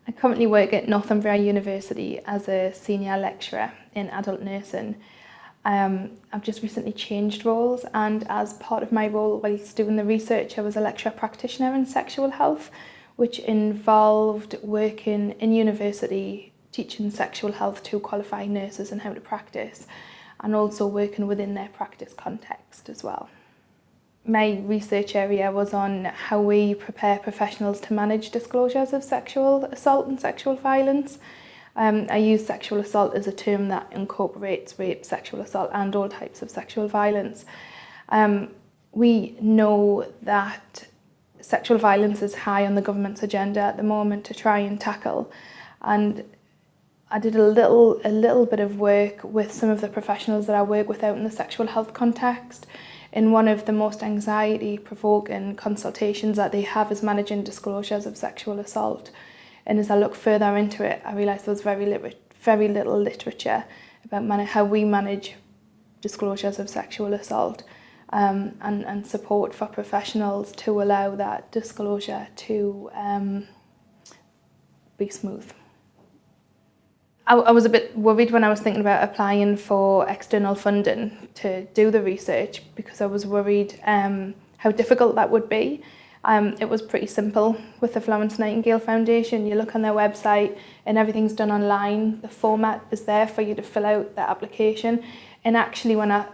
I currently work at North of Tyne University as a senior lecturer in adult nursing. I've just recently changed roles, and as part of my role whilst doing the research, I was a lecturer practitioner in sexual health, which involved working in university teaching sexual health to qualified nurses and how to practice, and also working within their practice context as well. My research area was on how we prepare professionals to manage disclosures of sexual assault and sexual violence. I use sexual assault as a term that incorporates rape, sexual assault and all types of sexual violence. We know that sexual violence is high on the government's agenda at the moment to try and tackle, and I did a little bit of work with some of the professionals that I work with out in the sexual health context. And one of the most anxiety-provoking consultations that they have is managing disclosures of sexual assault. And as I look further into it, I realised there was very little literature about how we manage disclosures of sexual assault, and support for professionals to allow that disclosure to be smooth. I was a bit worried when I was thinking about applying for external funding to do the research, because I was worried how difficult that would be. It was pretty simple with the Florence Nightingale Foundation. You look on their website and everything's done online. The format is there for you to fill out the application. And actually, when I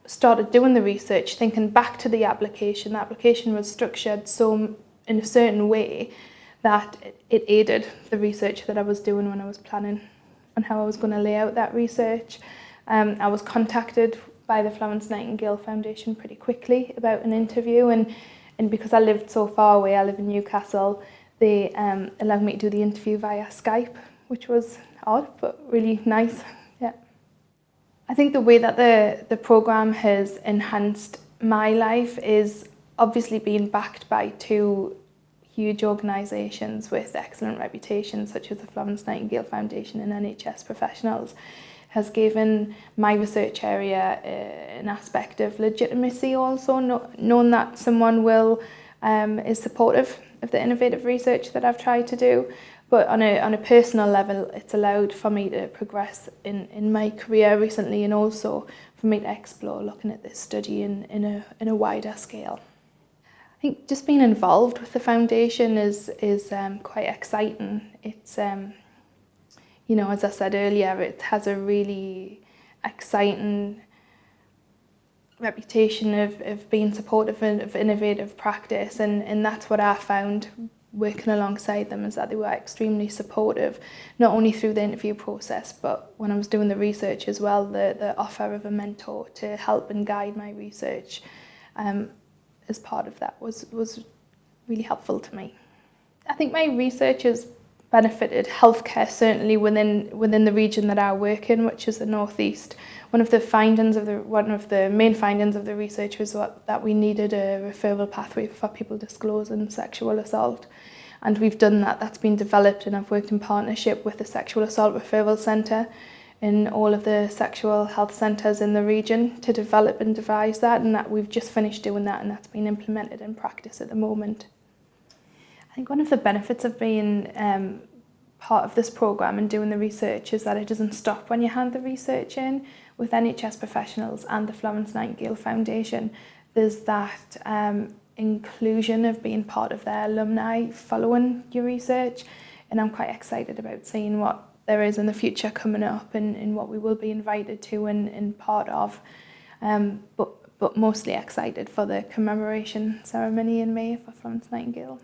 started doing the research, thinking back to the application was structured so in a certain way that it aided the research that I was doing when I was planning on how I was going to lay out that research. I was contacted by the Florence Nightingale Foundation pretty quickly about an interview, and because I lived so far away, I live in Newcastle, they allowed me to do the interview via Skype, which was odd but really nice. Yeah. I think the way that the programme has enhanced my life is obviously being backed by two huge organisations with excellent reputations, such as the Florence Nightingale Foundation and NHS professionals, has given my research area an aspect of legitimacy also, knowing that someone is supportive of the innovative research that I've tried to do. But on a personal level, it's allowed for me to progress in my career recently, and also for me to explore looking at this study in a wider scale. I think just being involved with the foundation is quite exciting. It's as I said earlier, it has a really exciting reputation of being supportive of innovative practice, and that's what I found working alongside them, is that they were extremely supportive, not only through the interview process, but when I was doing the research as well. The offer of a mentor to help and guide my research as part of that was really helpful to me. I think my research has benefited healthcare, certainly within the region that I work in, which is the North East. One of the main findings of the research was that we needed a referral pathway for people disclosing sexual assault, and we've done that. That's been developed, and I've worked in partnership with the Sexual Assault Referral Centre in all of the sexual health centres in the region to develop and devise that, and that we've just finished doing that, and that's been implemented in practice at the moment. I think one of the benefits of being part of this programme and doing the research is that it doesn't stop when you hand the research in. With NHS professionals and the Florence Nightingale Foundation, there's that inclusion of being part of their alumni following your research, and I'm quite excited about seeing what there is in the future coming up, and what we will be invited to and part of, but mostly excited for the commemoration ceremony in May for Florence Nightingale.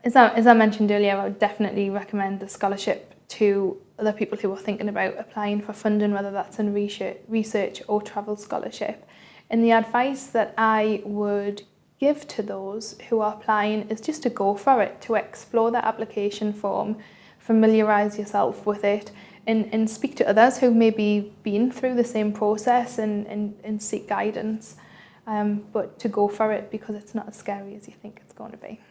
As I mentioned earlier, I would definitely recommend the scholarship to other people who are thinking about applying for funding, whether that's in research or travel scholarship. And the advice that I would give to those who are applying is just to go for it, to explore the application form, familiarise yourself with it, and speak to others who may be been through the same process and seek guidance. But to go for it, because it's not as scary as you think it's going to be.